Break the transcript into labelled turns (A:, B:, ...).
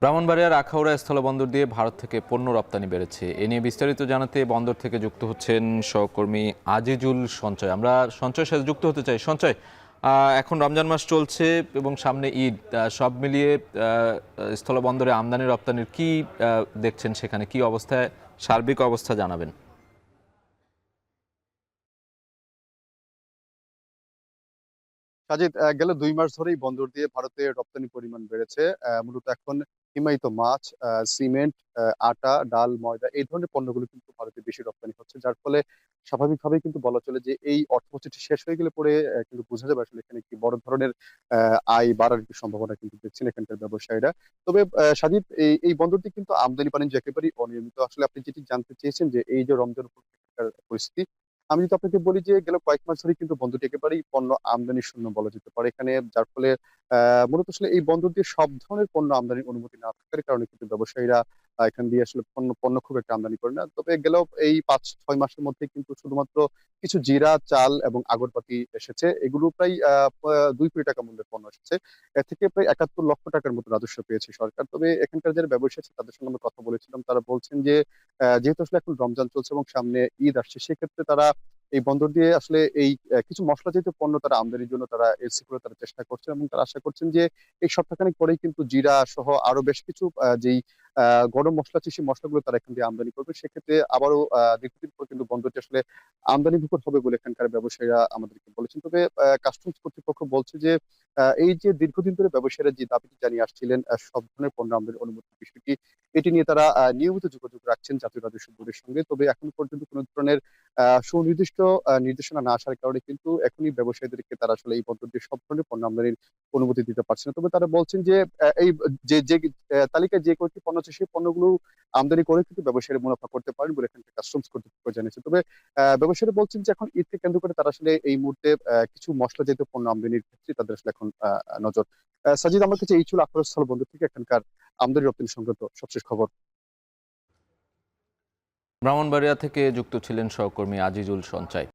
A: ব্রাহ্মণবাড়িয়ার আখাউড়া স্থলবন্দর দিয়ে ভারত থেকে পণ্য রপ্তানি বেড়েছে। এ নিয়ে বিস্তারিত জানাতে বন্দর থেকে যুক্ত হচ্ছেন সহকর্মী আজিজুল সঞ্চয়। আমরা সঞ্চয়ের সাথে যুক্ত হতে চাই। সঞ্চয়, এখন রমজান মাস চলছে এবং সামনে ঈদ, সব মিলিয়ে স্থলবন্দরে আমদানি রপ্তানির কি দেখছেন, সেখানে কি অবস্থায়, সার্বিক অবস্থা জানাবেন।
B: সাজিদ, গেল ২ মাস ধরেই বন্দর দিয়ে ভারতে রপ্তানি পরিমাণ বেড়েছে। মূলত এখন হিমায়িত মাছ, সিমেন্ট, আটা, ডাল, ময়দা এই ধরনের পণ্যগুলো কিন্তু ভারতে বেশি রপ্তানি হচ্ছে। যার ফলে স্বাভাবিকভাবেই কিন্তু বলা চলে যে এই অর্থবছরটি শেষ হয়ে গেলে পরে কিন্তু বোঝা যাবে আসলে এখানে একটি বড় ধরনের আয় বাড়ার একটি সম্ভাবনা কিন্তু দেখছেন এখানকার ব্যবসায়ীরা। তবে সাজিদ, এই বন্দরটি কিন্তু আমদানি-বাণিজ্য একেবারেই অনিয়মিত। আসলে আপনি যেটি জানতে চেয়েছেন যে এই যে রমজান উপলক্ষে পরিস্থিতি, আমি যদি আপনাকে বলি যে গেল কয়েক মাস ধরেই কিন্তু বন্দরটি একেবারেই পণ্য আমদানি শূন্য বলা যেতে পারে এখানে। যার ফলে মূলত আসলে এই বন্দর দিয়ে সব ধরনের পণ্য আমদানির অনুমতি না থাকার কারণে কিন্তু ব্যবসায়ীরা এখান দিয়ে আসলে পণ্য পণ্য খুব একটা আমদানি করে না। তবে গেল এই ৫-৬ মাসের মধ্যে কিন্তু শুধুমাত্র কিছু জিরা, চাল এবং আগরবাতি এসেছে। এগুলো প্রায় ২ কোটি টাকা মূল্যের পণ্য এসেছে। এ থেকে প্রায় ৭১ লক্ষ টাকার মতো রাজস্ব পেয়েছে সরকার। তবে এখানকার যারা ব্যবসায়ী আছে তাদের সঙ্গে আমরা কথা বলেছিলাম। তারা বলছেন যে যেহেতু আসলে এখন রমজান চলছে এবং সামনে ঈদ আসছে, সেক্ষেত্রে তারা এই বন্দর দিয়ে আসলে এই কিছু মসলা জাতীয় পণ্য তারা আমদানির জন্য তারা এলসি করে তারা চেষ্টা করছেন এবং তারা আশা করছেন যে এই সপ্তাহখানেক পরেই কিন্তু জিরা সহ আরো বেশ কিছু যেই গরম মসলা আছে সেই মসলাগুলো তারা এখান দিয়ে আমদানি করবে। সেক্ষেত্রে আবারও দীর্ঘদিন পর কিন্তু বন্দরটি আসলে আমদানিভুখর হবে বলে এখানকার ব্যবসায়ীরা আমাদেরকে বলেছেন। তবে কাস্টমস কর্তৃপক্ষ বলছে যে এই যে দীর্ঘদিন ধরে ব্যবসায়ীরা যে দাবিটি জানিয়ে আসছিলেন সব ধরনের পণ্য আমদানির অনুমতির বিষয়টি, এটি নিয়ে তারা নিয়মিত যোগাযোগ রাখছেন জাতীয় রাজস্ব বোর্ডের সঙ্গে। তবে এখন পর্যন্ত কোনো ধরনের সুনির্দিষ্ট নির্দেশনা না আসার কারণে কিন্তু এখনই ব্যবসায়ীদেরকে তারা আসলে এই বন্দর দিয়ে সব ধরনের পণ্য আমদানির অনুমতি দিতে পারছে না। তবে তারা বলছেন যে এই যে তালিকায় যে কয়েকটি পণ্য আছে সেই পণ্যগুলো আমদানি করে কিন্তু ব্যবসায়ীরা মুনাফা করতে পারেন বলে এখানকার কাস্টমস কর্তৃপক্ষ জানিয়েছে। তবে ব্যবসায়ীরা বলছেন যে এখন ঈদকে কেন্দ্র করে তারা আসলে এই মুহূর্তে কিছু মসলা জাতীয় পণ্য আমদানির ক্ষেত্রে তাদের আসলে এখন নজর। সাজিদ, আমার কাছে এই ছিল আখাউড়া স্থল বন্দর থেকে এখানকার আমদানি রপ্তানি সংক্রান্ত সবশেষ খবর।
A: ব্রাহ্মণবাড়িয়া থেকে যুক্ত ছিলেন সহকর্মী আজিজুল সঞ্চয়।